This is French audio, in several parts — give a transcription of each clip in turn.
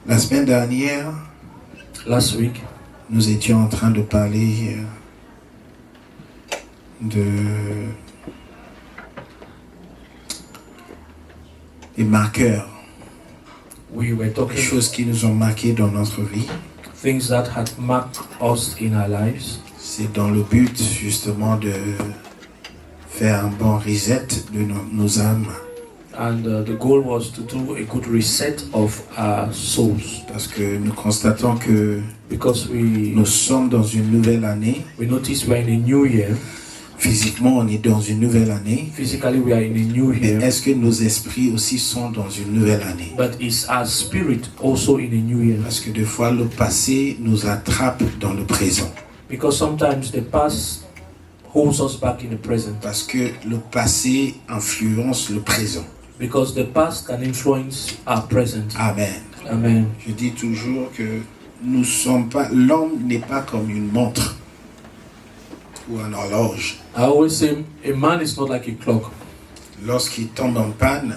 La semaine dernière, last week, nous étions en train de parler des marqueurs, we were des talking choses qui nous ont marqués dans notre vie. things that had marked us in our lives. C'est dans le but justement de faire un bon reset de nos âmes. And the goal was to do a good reset of our souls. Parce que nous constatons que Because nous sommes dans une nouvelle année. we notice we're in a new year. Physiquement, on est dans une nouvelle année. Physically, we are in a new Mais year. est-ce que nos esprits aussi sont dans une nouvelle année? But is our spirit also in a new year? Parce que des fois, le passé nous attrape dans le présent. Because sometimes the past holds us back in the present. Parce que le passé influence le présent. Because the past can influence our present. Amen. Amen. Je dis toujours que nous sommes pas, l'homme n'est pas comme une montre ou un horloge. I always say a man is not like a clock. Lorsqu'il tombe en panne,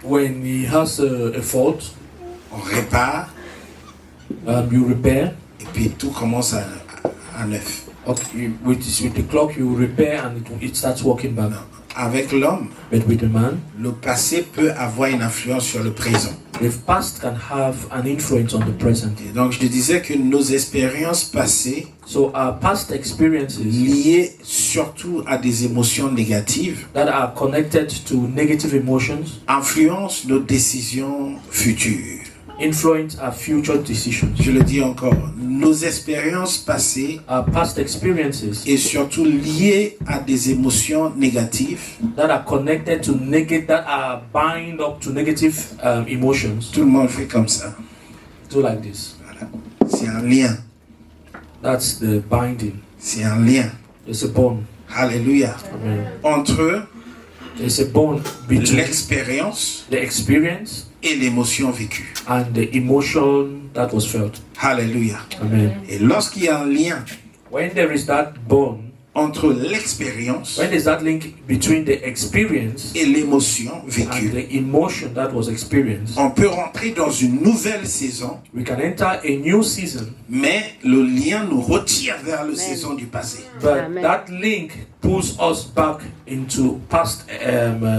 When he has a fault, on répare you repair. et puis tout commence à neuf. Okay, with the clock you repair and it starts working back. Avec l'homme, But with the man, le passé peut avoir une influence sur le présent. the past can have an influence on the present. Et donc je disais que nos expériences passées, So our past experiences liées surtout à des émotions négatives, that are connected to negative emotions influencent nos décisions futures. influence our future decisions. Je le dis encore, nos expériences passées Our past experiences et surtout liées à des émotions négatives, that are connected to that are bind up to negative emotions. tout le monde fait comme ça. Do like this. Voilà. C'est un lien, That's the binding. c'est un lien. There's a bond. Alléluia. Amen. Entre There's a bond between l'expérience the experience et l'émotion vécue. and the emotion that was felt. Alléluia. Amen. Et lorsqu'il y a un lien When there is that bond, entre l'expérience when there's that link between the experience et l'émotion and vécue, the emotion that was experienced, on peut rentrer dans une nouvelle saison, we can enter a new season. mais le lien nous retire vers la saison du passé. But Amen. that link pulls us back into past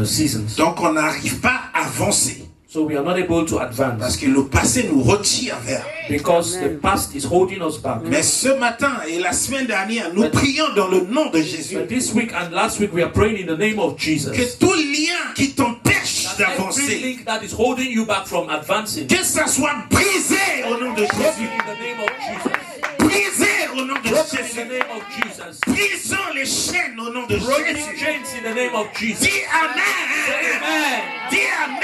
seasons. Donc on n'arrive pas à avancer So we are not able to parce advance que le passé nous retire vers. because Amen. the past is holding us back. Mais ce matin et la semaine dernière, nous prions dans le nom de Jésus But this week and last week we are praying in the name of Jesus. que tout lien qui t'empêche That every d'avancer, link that is holding you back from advancing, que ça soit brisé au nom de broken Jésus. in the name of Jesus. Brisé au nom de Broken in the Jésus. name of Jesus. Brisons les chaînes au nom de Broken Jésus. chains in the name of Jesus. Dis Say Amen. amen. Dis Say Amen.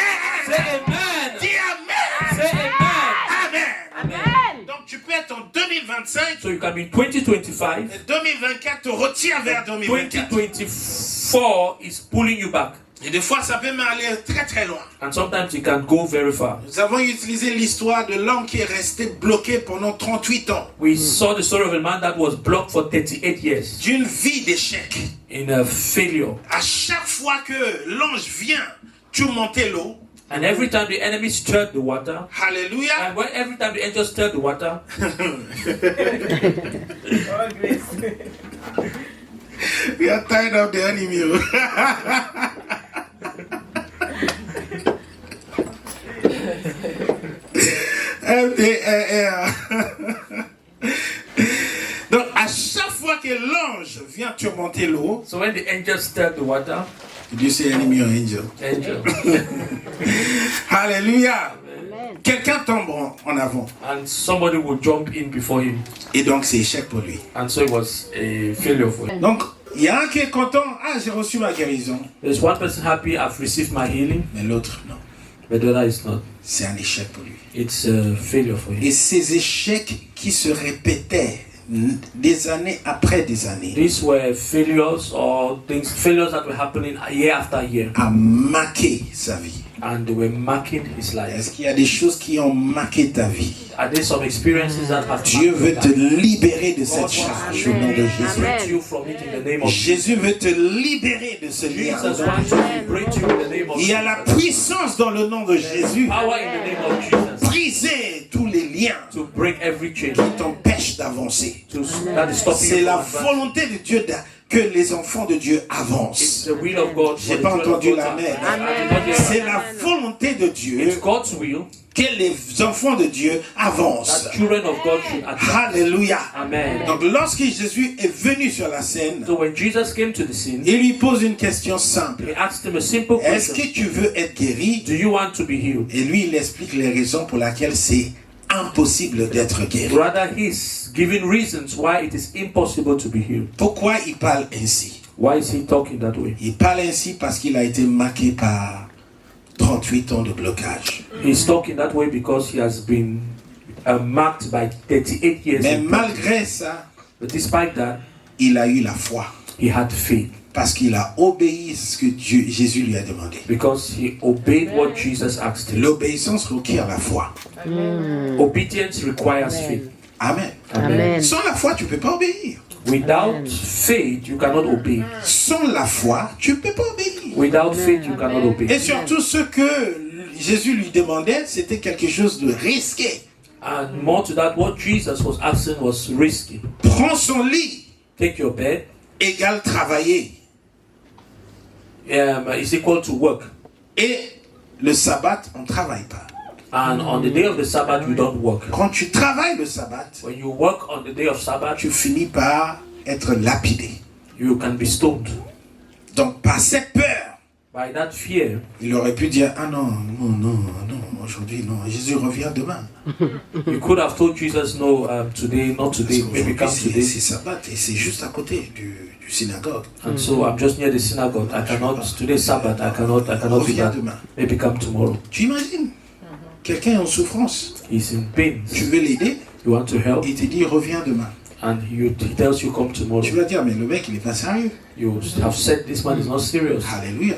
amen. Dis Amen. Say amen. Amen. Amen. Donc tu peux être en 2025 So you can be 2025. et 2024 te retire vers 2024. 2024 is pulling you back. Et des fois, ça peut même aller très très loin. And sometimes you can go very far. Nous avons utilisé l'histoire de l'homme qui est resté bloqué pendant 38 ans. We saw the story of a man that was blocked for 38 years D'une vie d'échec. in a failure. À chaque fois que l'ange vient surmonter l'eau, And every time the enemy stirred the water, alléluia, and every time the angel stirred the water, we are tired of the enemy. MDR. Donc, à chaque fois que l'ange vient surmonter l'eau, so when the angel stirred the water, did you say enemy or angel? angel, Alléluia. Amen. Quelqu'un tombe en avant. and somebody would jump in before him. Et donc, c'est échec pour lui. And so it was a failure for him. Donc, il y a un qui est content. Ah, j'ai reçu ma guérison. There's one person happy, I've received my healing, Mais l'autre, non. but the other is not. C'est un échec pour lui. It's a failure for him. Et ces échecs qui se répétaient des années après des années These were failures that were happening year after year, a marqué sa vie. and they were marking his life. Est-ce qu'il y a des choses qui ont marqué ta vie? Are there some experiences that have Dieu veut marked te your life? libérer de cette charge au nom de Jésus. Liberate you from it in the name of Jésus veut te libérer de ce lien. Jesus wants to liberate you in the name of Il y a la puissance dans le nom de Jésus. power in the name of Jesus. Briser tout liens to break every chain. qui t'empêchent d'avancer. That is stopping C'est you la from advancing. volonté de Dieu que les enfants de Dieu It's avancent. the will of God. J'ai for pas the children of entendu God to l'amen. advance. I did not hear C'est that. la volonté de Dieu It's God's will que les enfants de Dieu avancent. that children of God should advance. Alléluia. Amen. Donc lorsque Jésus est venu sur la scène, So when Jesus came to the scene, il lui pose une question simple. he asked him a simple Est-ce question. que tu veux être guéri? Do you want to be healed? Et lui, il explique les raisons pour lesquelles c'est impossible d'être guéri. Rather, he's giving reasons why it is impossible to be healed. Pourquoi il parle ainsi? Why is he talking that way? Il parle ainsi parce qu'il a été marqué par 38 ans de blocage. He's talking that way because he has been marked by 38 years. Mais in prison. malgré ça, But despite that, il a eu la foi. he had faith Parce qu'il a obéi à ce que Jésus lui a demandé. because he obeyed what Jesus asked him. L'obéissance requiert la foi. Obedience requires faith. Amen. Amen. Sans la foi, tu ne peux pas obéir. Without faith, you cannot obey. Sans la foi, tu ne peux pas obéir. Without faith, you cannot obey. Et surtout, ce que Jésus lui demandait, c'était quelque chose de risqué. And more to that, what Jesus was asking was risky. Prends son lit, Take your bed égale travailler. is equal to work. Et le sabbat, on ne travaille pas. And on the day of the Sabbath, you don't work. Quand tu travailles le sabbat, When you work on the day of Sabbath, tu finis par être lapidé. you can be stoned. Donc, par cette peur, By that fear, il aurait pu dire, ah non, non, non, non, aujourd'hui, non, Jésus revient demain. you could have told Jesus, no, today, not Parce today, maybe qu'aujourd'hui, come c'est today. sabbat et c'est juste à côté du synagogue. And so I'm just near the synagogue. I cannot, today's Sabbath, I cannot do Reviens that. demain. Maybe come tomorrow. Tu imagines quelqu'un est en souffrance, He's in pain. tu veux l'aider, You want to help, il te dit, reviens demain. and he tells you come tomorrow. Tu vas dire, mais le mec, il n'est pas sérieux. You have said this man is not serious Alléluia.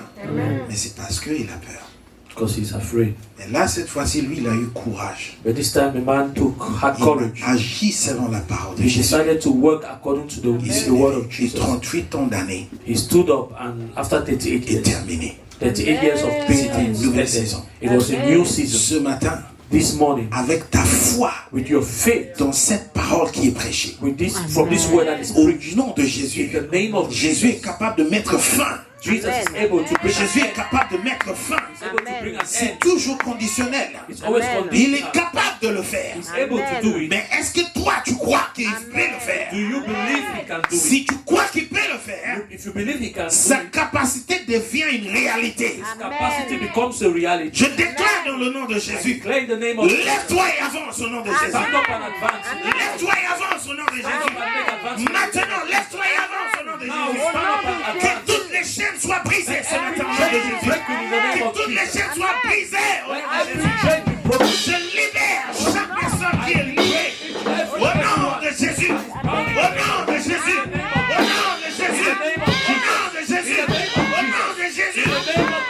Mais c'est parce qu'il a peur. because he's afraid. Et là, cette fois-ci, lui, il a eu courage. But this time, a man had Il courage. a agi selon la parole de He Jésus. decided to work according to Il s'est the word levé. of Et Jesus. 38 ans d'années He stood up, and after 38 est years, terminé. 38 years of C'était pain, une nouvelle saison. it was a new season. Ce matin, This morning, avec ta foi with your faith, dans cette parole qui est prêchée, with this from this word that is au preached, nom de in Jésus, the name of Jésus est Jesus, capable de mettre fin. Jesus is able to bring Jésus an est end. capable de mettre fin. He's able to bring an C'est end. toujours conditionnel. It's always Amen. Il est conditional. capable de le faire. He's able to do it. Mais est-ce que toi, tu crois qu'il peut le faire? Do you believe he can do it? Si tu crois qu'il peut le faire, If you believe he can do sa it, capacité devient une réalité. his capacity becomes a reality. Je déclare dans le nom de Jésus. Declare in the name of Jesus. Lève-toi et avance au nom de Jésus. Stand up and advance. Lève-toi et avance au nom de Stand up Jésus. and make advancement. Maintenant, lève-toi et avance au nom de Now Jésus. stand up and Que advance. toutes les chaînes soient brisées ce matin au nom de Chain be Jésus. broken in the name Que of toutes les Jesus. chaînes soient brisées au Let nom de every Jésus. chain be broken. Je libère chaque personne qui est liée. Au nom de Jésus. Au nom de Jésus. Au nom de Jésus. Au nom de Jésus. Au nom de Jésus.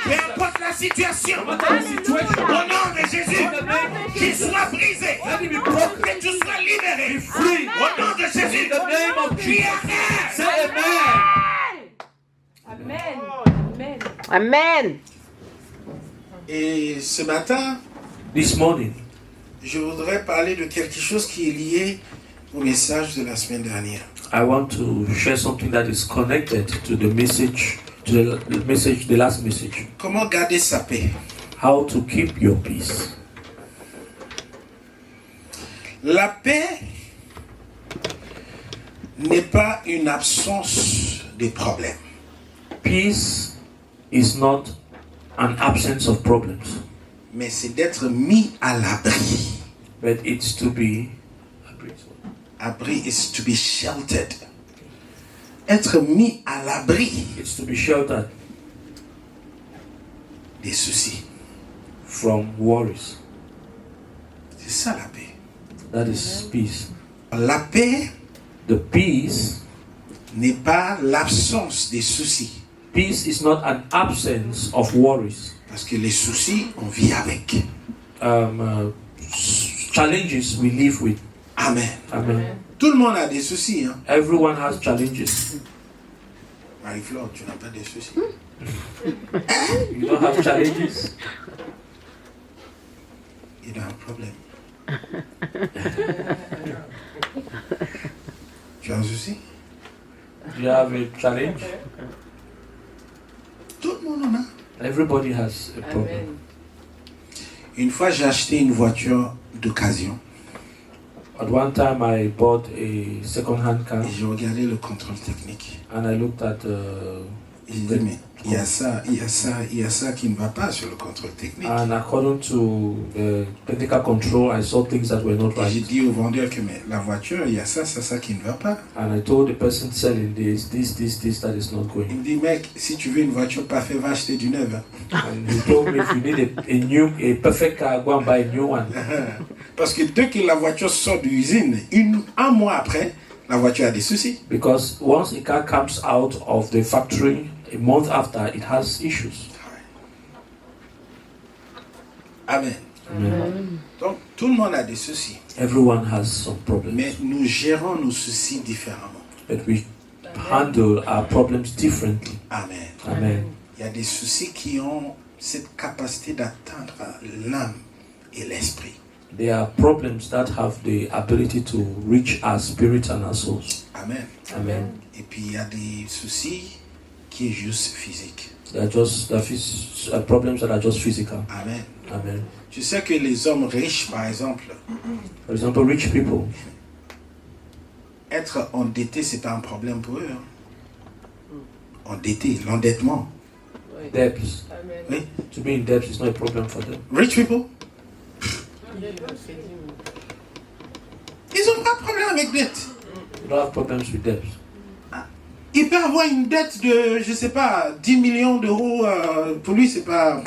Peu importe la situation. No matter the situation, Au nom de Jésus. in the name of Qu'il Jesus, soit brisé. let it be broken. Que tu sois libéré. Free. Au nom de Jésus. In the name of Crie Jesus. Amen. Say amen. Amen. Et ce matin, This morning, je voudrais parler de quelque chose qui est lié au message de la semaine dernière. I want to share something that is connected to the message, the last message. Comment garder sa paix? How to keep your peace. La paix n'est pas une absence de problèmes. Peace is not an absence of problems, Mais c'est d'être mis à l'abri. but it's to be. Abri is to be sheltered. Être mis à l'abri It's to be sheltered des soucis. from worries. C'est ça la paix. That is peace. La paix The peace, n'est pas l'absence des soucis. peace is not an absence of worries. Parce que les soucis, on vit avec. Challenges we live with. Amen. Amen. Tout le monde a des soucis. Hein? Everyone has challenges. Marie-Flore, tu n'as pas des soucis. You don't have challenges. Il a un problème. Tu as un souci? Do you have a challenge? Tout le monde en a. Everybody has a problem. Amen. Une fois, j'ai acheté une voiture d'occasion At one time, I bought a second-hand car et j'ai regardé le contrôle technique. and I looked at J'ai dit, mais il y a ça qui ne va pas sur le contrôle technique. and according to technical control, I saw things that were not Et j'ai right. dit au vendeur que mais la voiture, il y a ça qui ne va pas. And I told the person selling this that is not Il going. me dit, mec, si tu veux une voiture parfaite, va acheter du neuf. Hein. And he told me if you need a perfect car, go and buy a new one. Parce que dès que la voiture sort de l'usine, un mois après, la voiture a des soucis. Because once a car comes out of the factory, a month after, it has issues. Amen. Amen. Donc, tout le monde a des soucis. Everyone has some problems. Mais nous gérons nos soucis différemment. But we handle our problems differently. Amen. Amen. Il y a des soucis qui ont cette capacité d'atteindre l'âme et l'esprit. There are problems that have the ability to reach our spirits and our souls. Amen. Amen. Et puis, il y a des soucis qui est juste physique. There are problems that are just physical. Amen. Amen. Tu sais que les hommes riches, par exemple, For example, rich people, être endetté, c'est pas un problème pour eux. Hein. Endetté, l'endettement. debts. Amen. Oui. To be in debt is not a problem for them. Rich people, ils n'ont pas de problème avec dette. You don't have problems with debts. Il peut avoir une dette de, je sais pas, 10 millions d'euros. Pour lui, c'est pas...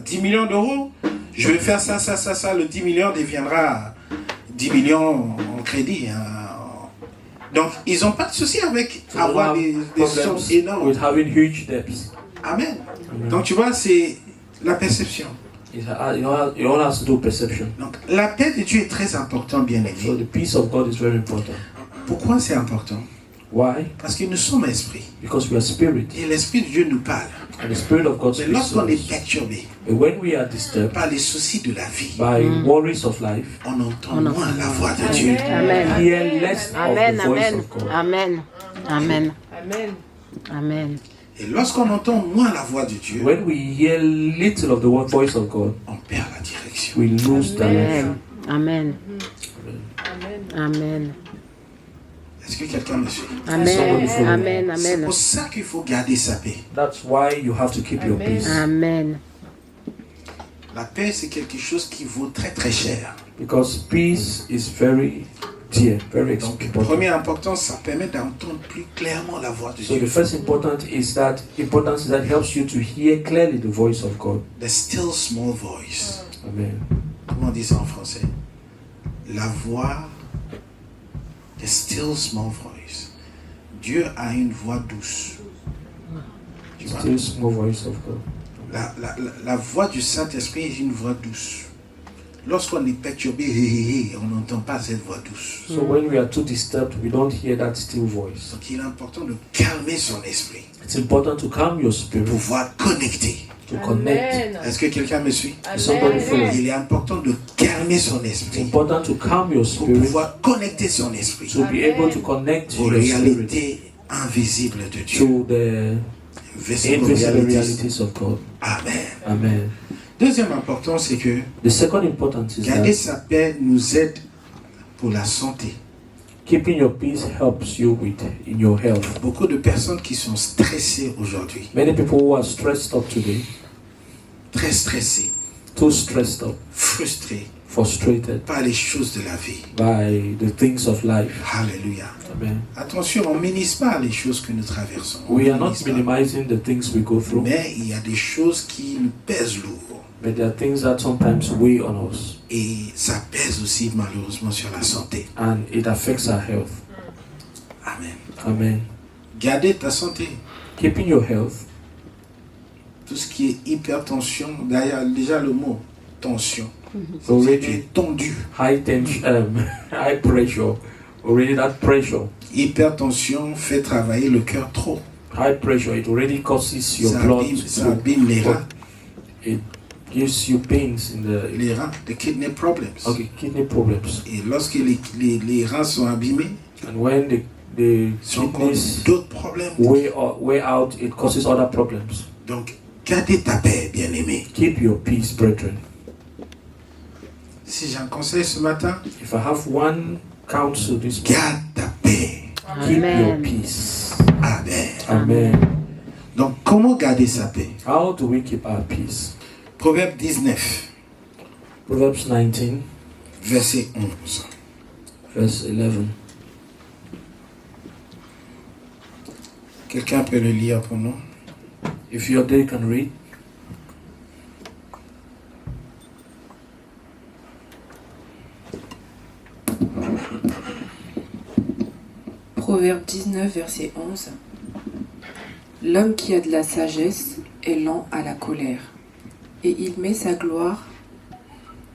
10 millions d'euros, je vais faire ça. Le 10 millions deviendra 10 millions en crédit. Hein. Donc, ils n'ont pas de souci avec So they avoir don't des have sommes problems énormes. with having huge debts. Amen. Donc, tu vois, c'est la perception. It all has to do with perception. Donc, la paix de Dieu est très importante, bien So aimé. the peace of God is very important. Pourquoi c'est important? Why? Parce que nous sommes esprits. Because we are spirit. Et l'Esprit de Dieu nous parle. And the Spirit of God Mais speaks to lorsqu'on est us. perturbé But when we are disturbed par les soucis de la vie, by worries of life, on entend moins la voix de Dieu. Amen. we hear less Amen. of the voice Amen. of God. Amen. Amen. Amen. Amen. Et lorsqu'on entend moins la voix de Dieu, When we hear little of the voice of God, on perd la direction. we lose direction. Amen. Amen. Amen. Est-ce que quelqu'un me suit? Amen. Amen. C'est Amen. pour ça qu'il faut garder sa paix. That's why you have to keep your Amen. peace. Amen. La paix, c'est quelque chose qui vaut très très cher. Because peace is very dear, very Donc, important. première importance, ça permet d'entendre plus clairement la voix de So the Dieu. first importance is that helps you to hear clearly the voice of God. The still small voice. Amen. Comment on dit ça en français? La voix, the still small voice. Dieu a une voix douce. Tu vois? Still small voice of God. La voix du Saint-Esprit est une voix douce. Lorsqu'on est perturbé, on n'entend pas cette voix douce. So when we are too disturbed, we don't hear that still voice. Donc il est important de calmer son esprit It's important to calm your pour spirit, pouvoir connecter. to connect. Amen. Est-ce que quelqu'un me suit? Somebody follow. Il est important de calmer son It's esprit important to calm your pour spirit, pouvoir connecter son esprit to be able to connect aux your spirit réalités invisibles de Dieu. to the Visible invisible realities. realities of God. Amen. Amen. Deuxième importance, c'est que The second importance is garder that sa paix nous aide pour la santé. keeping your peace helps you in your health. Beaucoup de personnes qui sont stressées aujourd'hui, Many people who are stressed up today, très stressées, too stressed up, frustrées frustrated par les choses de la vie. by the things of life. Alléluia. Amen. Attention, on ne minimise pas les choses que nous traversons. On We are not minimise pas. minimizing the things we go through, Mais il y a des choses qui nous pèsent lourd. but there are things that sometimes weigh on us, Et ça pèse aussi malheureusement sur la santé. and it affects our health. Amen. Amen. Garder ta santé. Keeping your health, Tout ce qui est hypertension, d'ailleurs déjà le mot tension, tu already es tendu. high tension, high pressure, already that pressure, Hypertension fait travailler le cœur trop. high pressure, it already causes your Ça blood abîme, ça to, abîme les reins. it gives you pains in Les reins, the kidney problems. kidney problems. Et lorsque les reins sont abîmés, And when the sont comme kidneys d'autres problèmes. wear out, it causes other problems. Donc, gardez ta paix, bien-aimé. Keep your peace, brethren. Si j'ai un conseil ce matin, If I have one counsel this morning, garde ta paix. keep your Amen. peace. Amen. Amen. Donc, comment garder sa paix? How do we keep our peace? Proverbe 19, Proverbs 19, verset 11. verse 11. Quelqu'un peut le lire pour nous? If you're there, you can read. Proverbe 19, verset 11. L'homme qui a de la sagesse est lent à la colère, et il met sa gloire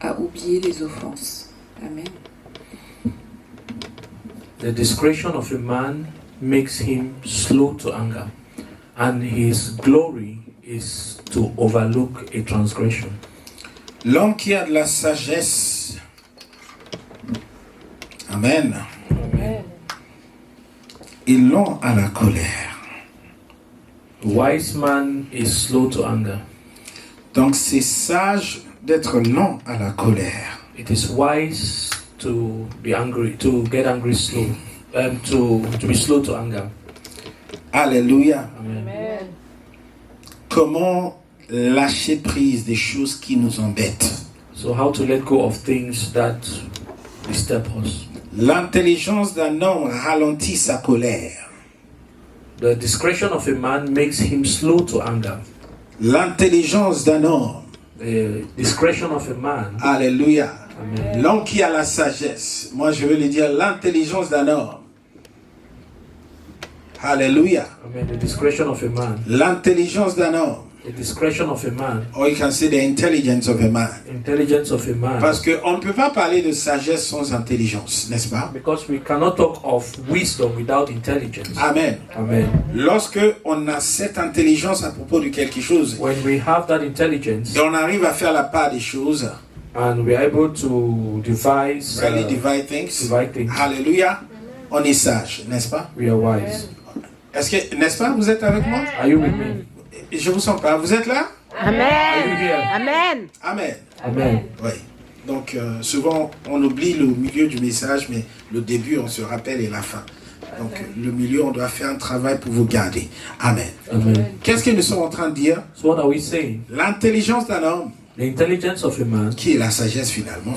à oublier les offenses. Amen. The discretion of a man makes him slow to anger, and his glory is to overlook a transgression. L'homme qui a de la sagesse, Amen, Amen. est lent à la colère. A wise man is slow to anger. Donc c'est sage d'être lent à la colère. It is wise to be angry, to get angry slow, to be slow to anger. Alléluia. Amen. Comment lâcher prise des choses qui nous embêtent? So how to let go of things that disturb us. L'intelligence d'un homme ralentit sa colère. The discretion of a man makes him slow to anger. L'intelligence d'un homme, The discretion of a man. alléluia. Amen. L'homme qui a la sagesse, moi je veux lui dire l'intelligence d'un homme. Alléluia. Amen. The discretion of a man. L'intelligence d'un homme. The discretion of a man. Or you can say the intelligence of a man. Intelligence of a man. Parce qu'on ne peut pas parler de sagesse sans intelligence, n'est-ce pas? Because we cannot talk of wisdom without intelligence. Amen. Amen. Lorsque on a cette intelligence à propos de quelque chose, When we have that intelligence et on arrive à faire la part des choses, and we are able to devise, really divide things, divide things, alléluia, on est sage, n'est-ce pas? we are wise. Est-ce que, n'est-ce pas, vous êtes avec moi? Are you with me? Je vous sens pas, vous êtes là? Are you Amen. here? Amen. Amen. Amen. Oui. Donc souvent on oublie le milieu du message, mais le début on se rappelle et la fin. Donc le milieu on doit faire un travail pour vous garder. Amen. Amen. Qu'est-ce que nous sommes en train de dire? So what are we saying? L'intelligence d'un homme, The intelligence of a man, qui est la sagesse finalement,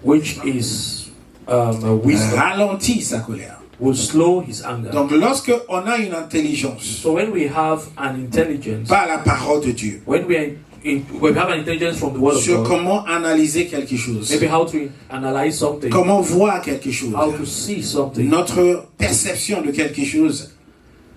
which is a wisdom, ralentit sa colère. will slow his anger. Donc lorsque on a une intelligence, So when we have an intelligence, par la parole de Dieu, when we have an intelligence from the word of sur God, comment analyser quelque chose, maybe how to analyze something, comment voir quelque chose, how to see something, notre perception de quelque chose,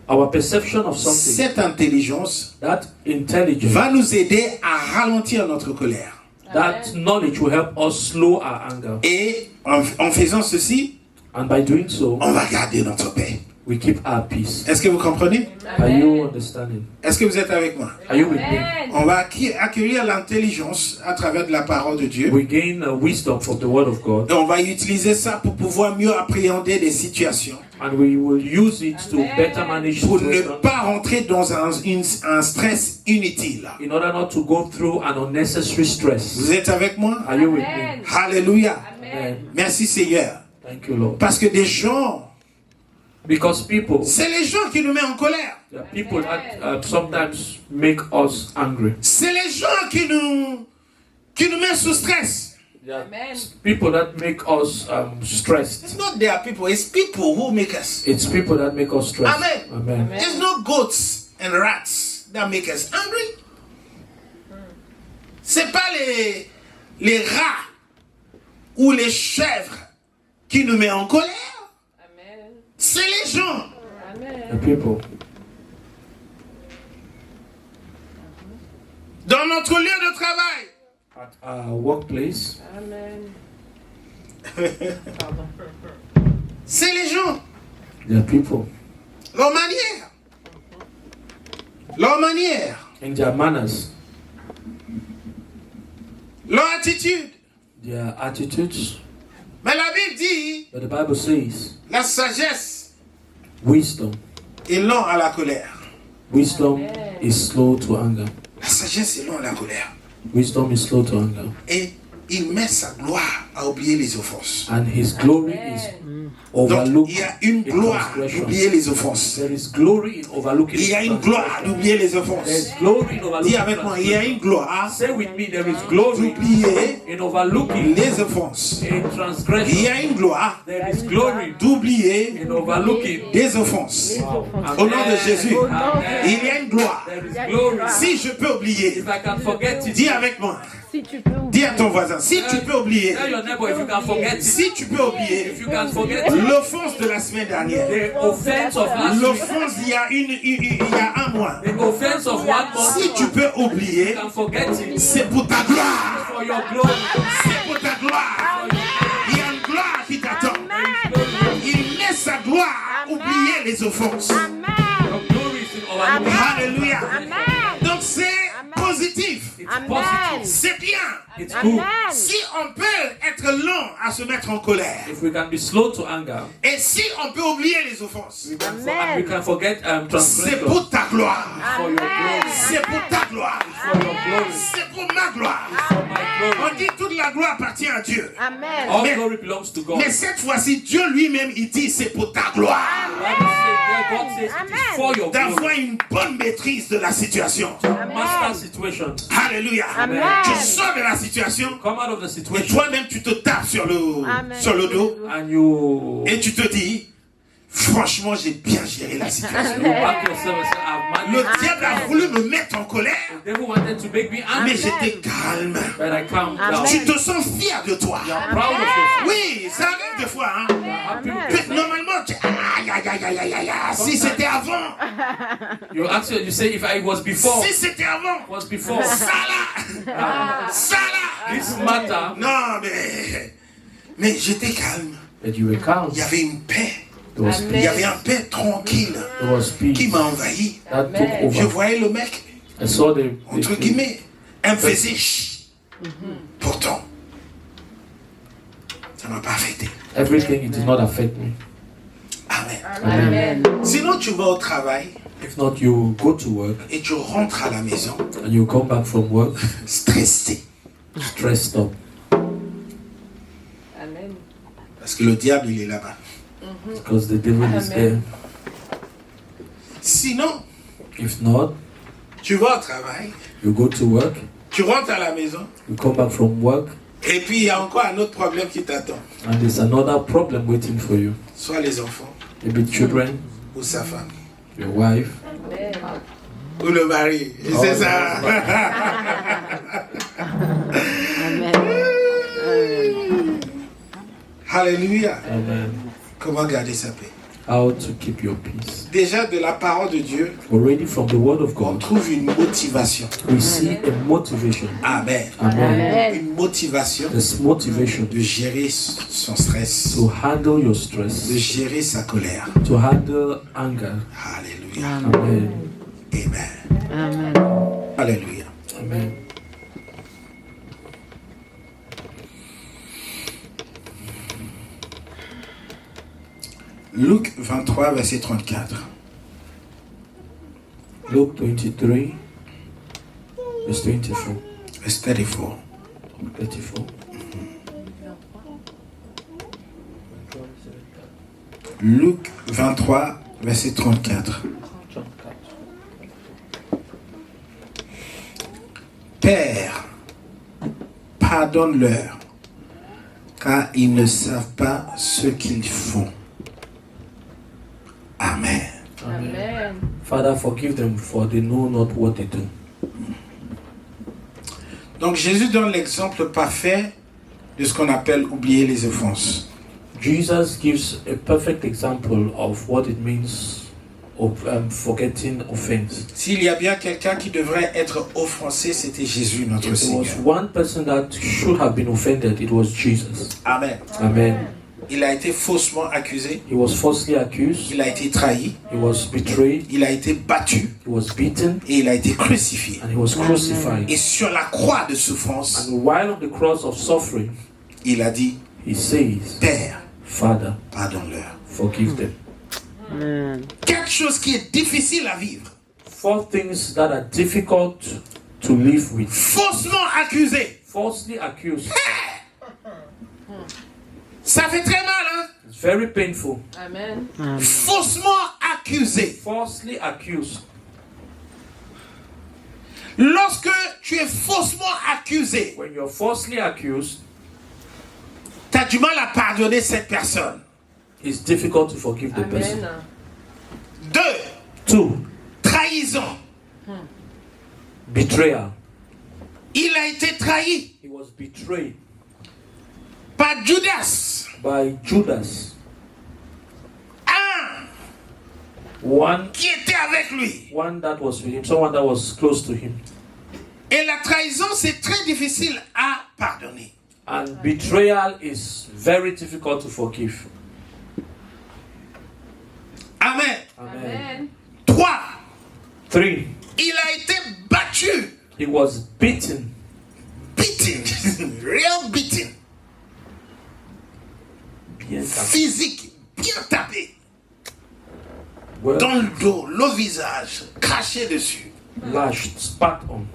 our perception of something, cette intelligence that intelligence, va nous aider à ralentir notre colère. that knowledge will help us slow our anger. Et en faisant ceci, And by doing so, on va garder notre paix. we keep our peace. Est-ce que vous comprenez? Are you understanding? Est-ce que vous êtes avec moi? Are you with me? On va acquérir l'intelligence à travers de la parole de Dieu. We gain wisdom from the word of God, Et on va utiliser ça pour pouvoir mieux appréhender des situations. and we will use it to better manage Pour ne situations, pas rentrer dans un stress inutile. in order not to go through an unnecessary stress. Vous êtes avec moi? Are you with me? Alléluia. Amen. Merci Seigneur. Thank you, Lord. Parce que des gens, Because people, c'est les gens qui nous mettent en colère. there are people that sometimes make us angry. C'est les gens qui nous mettent sous stress. There are people that make us stressed. It's not their people, it's people who make us. It's people that make us stressed. Amen. Amen. It's not goats and rats that make us angry. C'est pas les rats ou les chèvres qui nous mettent en colère. C'est les gens. The people. Dans notre lieu de travail. At our workplace, C'est les gens. there are people. Leur manière. Leur manière. In their manners, leur attitude. their attitudes. Mais la Bible dit, But the Bible says, la sagesse wisdom. est lent à la colère. Wisdom is slow to anger. La sagesse est lent à la colère. Wisdom is slow to anger. Et il met sa gloire à oublier les offenses. And his glory is Donc, overlooked il y a une in gloire transgression. d'oublier les offenses. There is glory in overlooking Il y a une gloire d'oublier les offenses. There is glory in overlooking Dis avec moi, il y a une gloire Say with me, there is glory d'oublier in overlooking les offenses. in Il y transgression. a une gloire There is glory d'oublier in overlooking. des offenses. Au nom de Jésus, Amen. il y a une gloire. There is glory. Si je peux oublier, If I can forget it, dis avec moi, Si tu peux dis à ton voisin, si tu peux oublier, tell your neighbor if you can forget it. si tu peux oublier If you can forget it, l'offense de la semaine dernière, the offense of last week, l'offense il y a un mois, the offense of 1 month, si tu peux you oublier, can forget it c'est pour ta gloire. for your glory. C'est pour ta gloire. Il y a une gloire qui t'attend. Il met sa gloire à oublier les offenses. Your glory is in overlooking. Alléluia. Donc c'est positif. It's positive. C'est bien. It's good. Si on peut être lent à se mettre en colère, If we can be slow to anger, et si on peut oublier les offenses, and we can forget c'est transgression pour ta gloire. for your glory. C'est pour ta gloire. For your glory. C'est pour ma gloire. For my glory. On dit toute la gloire appartient à Dieu. All Mais- glory belongs to God. Mais cette fois-ci, Dieu lui-même, il dit c'est pour ta gloire. God says it is for your glory. D'avoir une bonne maîtrise de la situation. Master situations. Alléluia. Amen. Tu sors de la situation Come out of the et situation toi-même tu te tapes sur le dos and you et tu te dis, franchement, j'ai bien géré la situation. back yourself and say, I've Le managed. diable a voulu me mettre en colère, The devil wanted to make me mais angry, j'étais calme. but I calmed down. Tu te sens fier de toi. You are proud of yourself. Oui, ça arrive des fois. Hein. Happy with Que yourself. normalement, tu... aïe, aïe, aïe, aïe, aïe, aïe, aïe. Si c'était avant, You say if I was before, si c'était avant, was before. ça là, ça là. This matter, Non, mais j'étais calme. that you were calm. Il y avait une paix. There was Il y peace. avait un paix tranquille There was qui peace m'a envahi. that took Je over. voyais le mec, I saw the entre guillemets, elle me faisait chut. Pourtant, ça ne m'a pas affecté. everything. It did not affect me. Amen. Amen. Sinon, tu vas au travail If not, you go to work et tu rentres à la maison and you come back from work stressé. stressed up Parce que le diable, il est là-bas. because the devil is there. Sinon, If not, tu vas au travail, you go to work, tu rentres à la maison you come back from work, et puis il y a encore un autre problème qui t'attend. and there's another problem waiting for you. Soit les enfants Maybe children, ou sa femme your wife, ou le mari. Et c'est ça. Amen. Alléluia. Amen. Comment garder sa paix? How to keep your peace. Déjà de la parole de Dieu, Already from the word of on God, trouve une motivation. we see a motivation. Amen. Amen. Une motivation This motivation de gérer son stress, to handle your de stress, gérer sa colère. to handle anger. Alléluia. Amen. Amen. Amen. Alléluia. Amen. Luc 23, verset 34. Luke 23, verse 24. Verset 34. 34. Luc 23, verset 34. Père, pardonne-leur, car ils ne savent pas ce qu'ils font. Amen. Amen. Father, forgive them, for they know not what they do. Donc Jésus donne l'exemple parfait de ce qu'on appelle oublier les offenses. Jesus gives a perfect example of what it means of forgetting offense. S'il y a bien quelqu'un qui devrait être offensé, c'était Jésus, notre If there was Seigneur. one person that should have been offended, it was Jesus. Amen. Amen. Il a été faussement accusé. He was falsely accused. Il a été trahi. He was betrayed. Il a été battu. He was beaten. Et il a été crucifié. And he was crucified. Et sur la croix de souffrance, And while on the cross of suffering, il a dit, he says, Père, Father, pardonne-leur. forgive them. Quelque chose qui est difficile à vivre. 4 things that are difficult to live with. Faussement accusé. Falsely accused. Ça fait très mal, hein? It's very painful. Amen. Faussement accusé. Falsely accused. Lorsque tu es faussement accusé, When you're falsely accused, tu as du mal à pardonner cette personne. it's difficult to forgive the person. Amen. 2. 2. Trahison. Betrayal. Il a été trahi He was betrayed par Judas. by Judas, Un one qui était avec lui. that was with him, someone that was close to him. Et la trahison, c'est très difficile à pardonner. And betrayal is very difficult to forgive. Amen. Amen. 3. 3. Il a été battu. He was beaten, Beating. Real beating. bien tapé, Physique. Bien tapé. well Dans le dos, le visage. Craché dessus. lashed, spat on.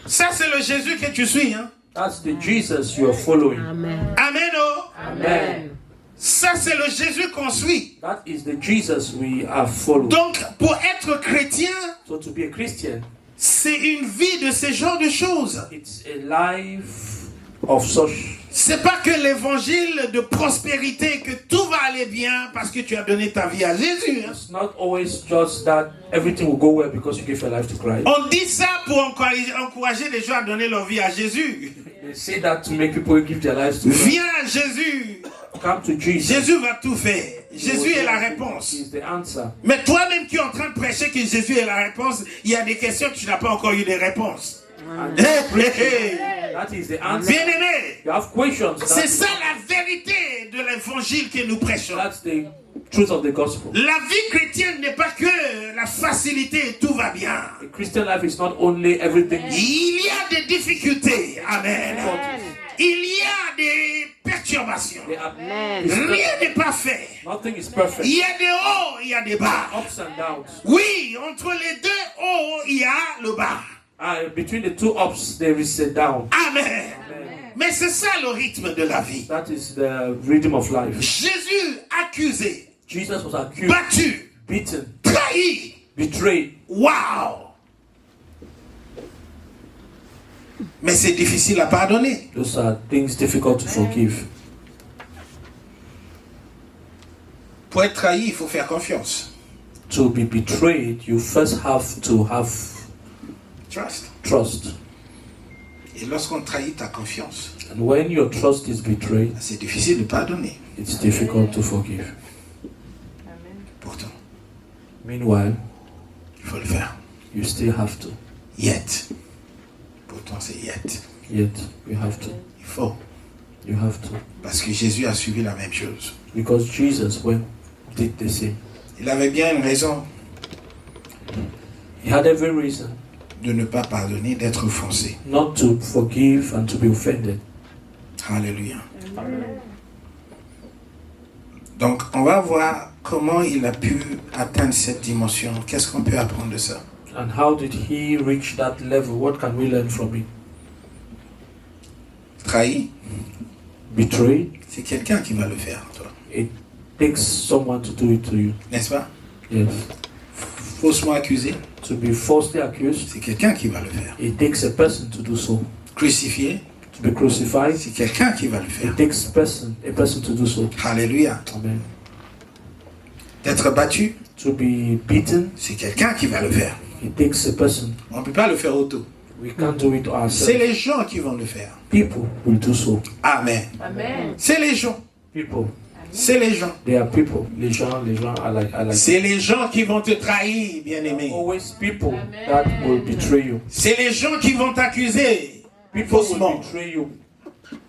Ça, c'est le Jésus que tu suis, hein? That's the Jesus you're following. Amen. Amen, oh. Amen. Ça, c'est le Jésus qu'on suit. That is the Jesus we are following. Donc, pour être chrétien, So to be a Christian, c'est une vie de ce genre de choses. it's a life of such. C'est pas que l'évangile de prospérité, que tout va aller bien parce que tu as donné ta vie à Jésus. Hein? It's not always just that everything will go well because you give your life to Christ. On dit ça pour encourager les gens à donner leur vie à Jésus. They say that to make people give their lives to Christ. Viens à Jésus. Come to Jesus. Jésus va tout faire. Jésus est la réponse. He is the answer. Mais toi-même qui es en train de prêcher que Jésus est la réponse, il y a des questions que tu n'as pas encore eu des réponses. And Hey, hey. that is the answer. Bien-aimé, You have questions. c'est ça la vérité de l'évangile que nous prêchons. That's the truth of the gospel. La vie chrétienne n'est pas que la facilité et tout va bien. The Christian life is not only everything. Il y a des difficultés. Amen. Il y a des perturbations. There are Rien n'est pas fait. nothing is perfect. Il y a des hauts, il y a des bas. Ups and downs. Oui, entre les deux hauts, il y a le bas. Between the two ups, there is a down. Amen. Mais c'est ça le rythme de la vie. That is the rhythm of life. Jésus accusé, Jesus was accused, battu, beaten, trahi. betrayed. Waouh! Mais c'est difficile à pardonner. Those are things difficult to forgive. Pour être trahi, il faut faire confiance. To be betrayed, you first have to have Trust. trust. Et lorsqu'on trahit ta confiance, And when your trust is betrayed, c'est difficile de pardonner. it's difficult to forgive. Pourtant, Meanwhile, il faut le faire. you still have to. Yet. Pourtant, c'est yet. Yet, you have to. Il faut. You have to. Parce que Jésus a suivi la même chose. Because Jesus did the same. Il avait bien une raison He had every reason de ne pas pardonner, d'être offensé. not to forgive and to be offended. Alléluia. Donc, on va voir comment il a pu atteindre cette dimension. Qu'est-ce qu'on peut apprendre de ça? And how did he reach that level? What can we learn from it? Trahi, Betrayed, c'est quelqu'un qui va le faire, toi. it takes someone to do it to you. N'est-ce pas? Yes. Faussement accusé, To be falsely accused, c'est quelqu'un qui va le faire. it takes a person to do so. Crucifié, To be crucified, c'est quelqu'un qui va le faire. it takes a person to do so. Alléluia. Amen. D'être battu, To be beaten, c'est quelqu'un qui va le faire. it takes a person. On ne peut pas le faire auto. We can't do it C'est ourselves. les gens qui vont le faire. People will do so. Amen. Amen. C'est les gens. People. C'est les gens. They are people. Les gens are like C'est les gens qui vont te trahir, bien-aimé. always people that will betray you. C'est les gens qui vont t'accuser People will faussement. betray you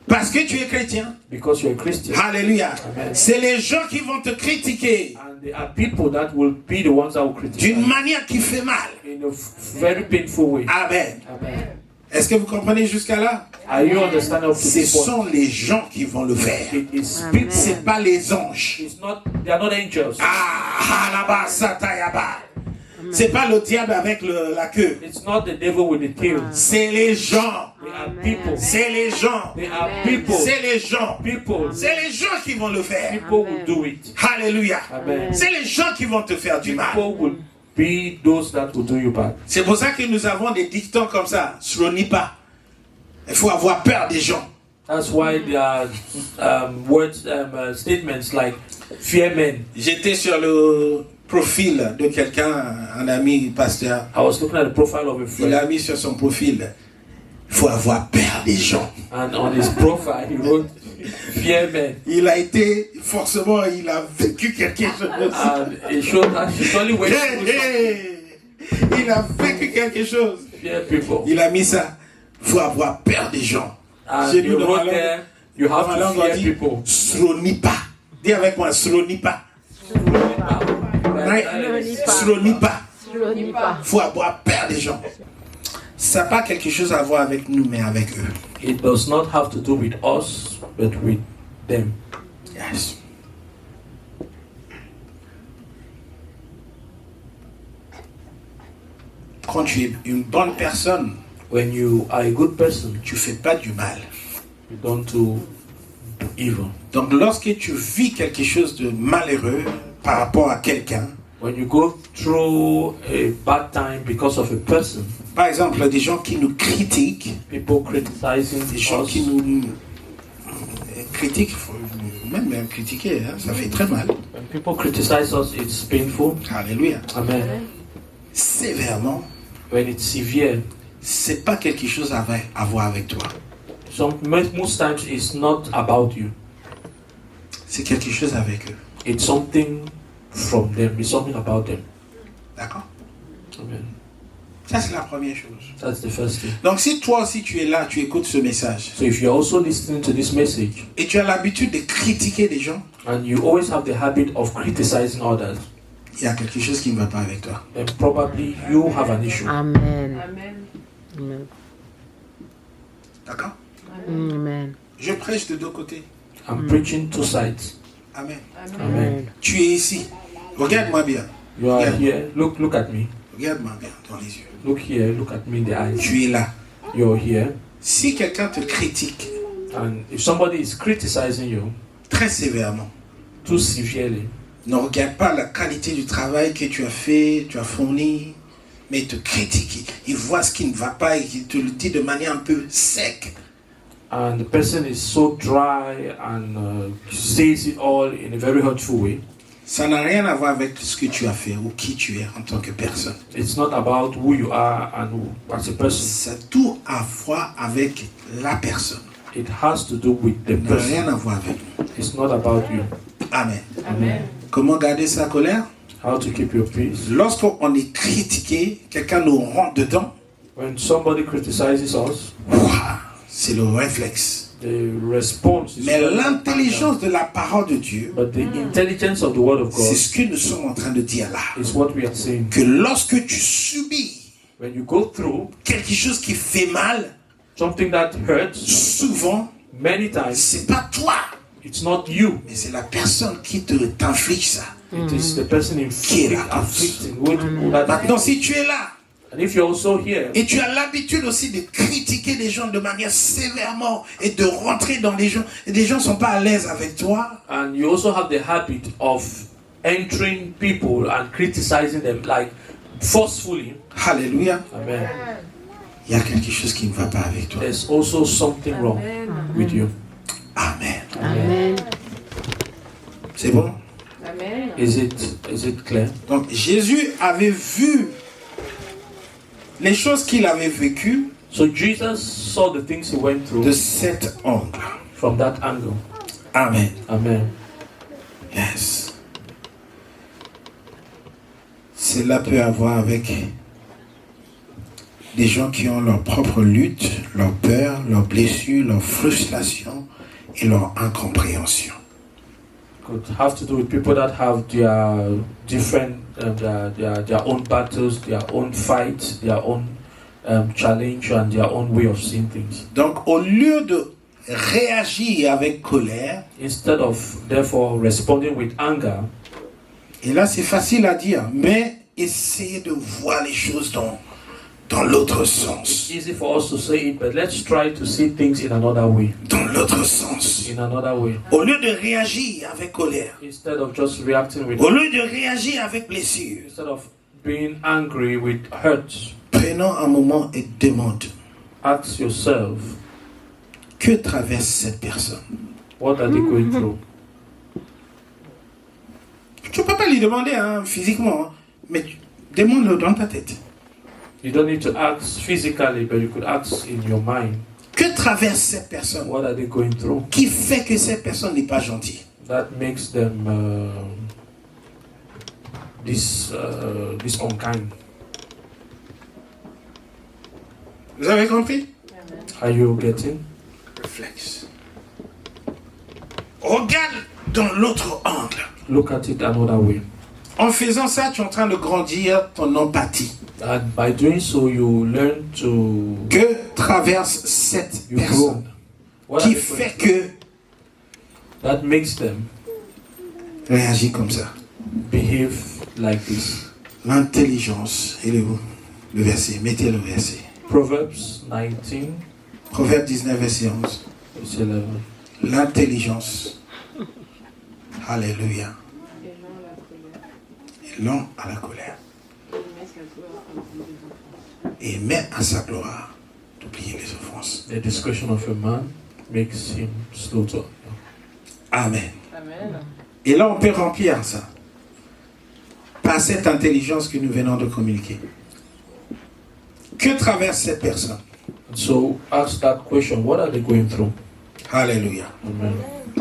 Parce que tu es chrétien. because you're a Christian. Alléluia. Amen. C'est les gens qui vont te critiquer And there are people that will be the ones that will criticize d'une manière qui fait mal. in a very painful way. Amen. Amen. Est-ce que vous comprenez jusqu'à là? Are you understanding up to Ce this point? sont les gens qui vont le faire. It is Amen. people. C'est pas les anges. It's not. They are not angels. Ah, là-bas, satayaba. C'est pas le diable avec la queue. It's not the devil with the tail. C'est les gens. They are people. C'est les gens. They are people. C'est les gens. People. C'est les gens qui vont le faire. People will do it. Alléluia. Amen. C'est les gens qui vont te faire du mal. People will be those that will do you bad. C'est pour ça que nous avons des dictons comme ça. Slonis pas. Il faut avoir peur des gens. That's why there are words, statements like fear men. J'étais sur le profil de quelqu'un, un ami pasteur. I was looking at the profile of a Il friend, a mis sur son profil. Il faut avoir peur des gens. and on his profile he wrote fear men. Il a été, forcément, il a vécu quelque chose. And it showed that she only went Hey, through some hey. Il a vécu quelque chose. fear people. Il a mis ça. Il faut avoir peur des gens. And Chez you nous, dans wrote la there, langue, you dans have la to langue, on fear dit people. Slonipa. Dis avec moi, Slonipa. Slonipa. Il faut avoir peur des gens. Ça n'a pas quelque chose à voir avec nous, mais avec eux. It does not have to do with us, but with them. Yes. Quand tu es une bonne personne, When you are a good person, tu ne fais pas du mal. you don't do evil. Donc lorsque tu vis quelque chose de malheureux par rapport à quelqu'un, When you go through a bad time because of a person, par exemple des gens qui nous critiquent, people criticizing des gens us, qui nous critiquent, faut même critiquer, hein, ça fait très mal. when people criticize us, it's painful. Alléluia. Amen. Sévèrement, When it's severe, c'est pas quelque chose à voir avec toi. most times it's not about you. C'est quelque chose avec eux. It's something from them. It's something about them. D'accord? Amen. Ça, c'est la première chose. That's the first thing. Donc, si toi aussi tu es là, tu écoutes ce message, So if you're also listening to this message et tu as l'habitude de critiquer des gens, and you always have the habit of criticizing others, il y a quelque chose qui ne va pas avec toi. then probably you have an issue. Amen. Amen. D'accord? Amen. Je prêche de deux côtés. I'm preaching two sides. Amen. Amen. Tu es ici. Regarde-moi bien. You are Yeah. here. Look at me. Regarde-moi bien dans les yeux. Look here. Look at me in the eyes. Tu es là. You're here. Si quelqu'un te critique And if somebody is criticizing you très sévèrement, too severely, ne regarde pas la qualité du travail que tu as fait, tu as fourni, mais il te critique. Il voit ce qui ne va pas et il te le dit de manière un peu sec. and the person is so dry and says it all in a very hurtful way, Ça n'a rien à voir avec ce que tu as fait ou qui tu es en tant que personne. it's not about who you are and who, as a person. Ça a tout à voir avec la personne. It has to do with the Ça n'a rien person. à voir avec nous. It's not about you. Amen. Amen. Comment garder sa colère? How to keep your peace. Lorsqu'on est critiqué, quelqu'un nous rentre dedans, When somebody criticizes us, ouah, c'est le réflexe. the response is Mais not l'intelligence de la parole de Dieu, anger, but the intelligence of the word of c'est God ce que nous sommes en train de dire là. is what we are saying. Que lorsque tu subis When you go through quelque chose qui fait mal, something that hurts, souvent, many times c'est pas toi, it's not you. mais c'est la personne qui t'inflige ça. It is the person Qui est la cause? afflicting. Who that Maintenant, si tu es là, and if you're also here et tu as l'habitude aussi de critiquer les gens de manière sévèrement et de rentrer dans les gens, et les gens ne sont pas à l'aise avec toi, and you also have the habit of entering people and criticizing them like forcefully, alléluia, amen, il y a quelque chose qui ne va pas avec toi. there's also something wrong with you. Amen. Amen. C'est bon? Is it clear? Donc Jésus avait vu les choses qu'il avait vécues So Jesus saw the things he went de through cet angle. from that angle. Amen. Amen. Yes. Cela peut avoir avec des gens qui ont leur propre lutte, leurs peurs, leurs blessures, leurs frustrations et leur incompréhension. Could have to do with people that have their different, their own battles, their own fights, their own challenge, and their own way of seeing things. Donc, au lieu de réagir avec colère, Instead of therefore responding with anger, et là c'est facile à dire, mais essayez de voir les choses dans l'autre sens. it's easy for us to say it, but let's try to see things in another way. Dans l'autre sens. In another way. Au lieu de réagir avec colère, Instead of just reacting with, au lieu de réagir avec blessure, instead of being angry with hurt, prenons un moment et demande, ask yourself, que traverse cette personne? what are they going through? Tu ne peux pas lui demander physiquement, mais demande-le dans ta tête. You don't need to ask physically, but you could ask in your mind, Que traverse cette personne? what are they going through? Qui fait que cette personne n'est pas gentille? That makes them this unkind. Vous avez compris? Are you getting? Réflexe. Regarde dans l'autre angle. Look at it another way. En faisant ça, tu es en train de grandir ton empathie. And by doing so, you learn to Que traverse cette you grow. personne? What are Qui they going fait through? que That makes them réagit comme ça? behave like this. L'intelligence. Et le verset. Mettez le verset. Proverbs 19, Proverbe 19, verset 11. verse 11. L'intelligence. Alléluia. Et l'homme à la colère. Et met à sa gloire d'oublier les offenses. The discretion of a man makes him slow to anger. Amen. Amen. Et là, on peut remplir ça par cette intelligence que nous venons de communiquer. Que traverse cette personne? So ask that question, what are they going through? Alléluia. Amen.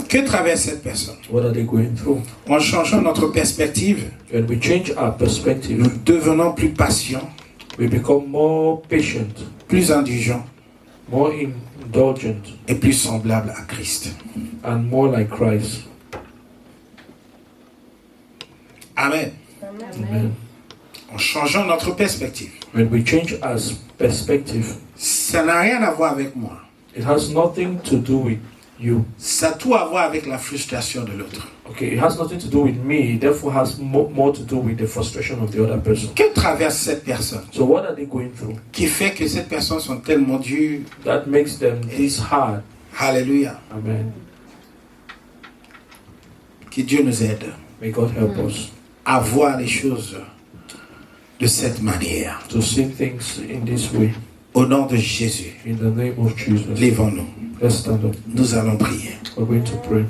Que traverse cette personne? What are they going through? En changeant notre perspective, When we change our perspective, nous devenons plus patients, we become more patient, plus indulgents more indulgent, et plus semblables à Christ. and more like Christ. Amen. Amen. En changeant notre perspective. When we change our perspective, Ça n'a rien à voir avec moi. it has nothing to do with you. Ça a tout à voir avec la frustration de l'autre. Okay, it has nothing to do with me, it therefore has more to do with the frustration of the other person. Que traverse cette personne So what are they going through qui fait que cette personne sont tellement dures? that makes them this hard? Alléluia. Amen. Que Dieu nous aide May God help us à voir les choses de cette manière. to see things in this way. Au nom de Jésus, In the name of Jesus. levons-nous. Let's stand up. Nous allons prier. We're going to pray.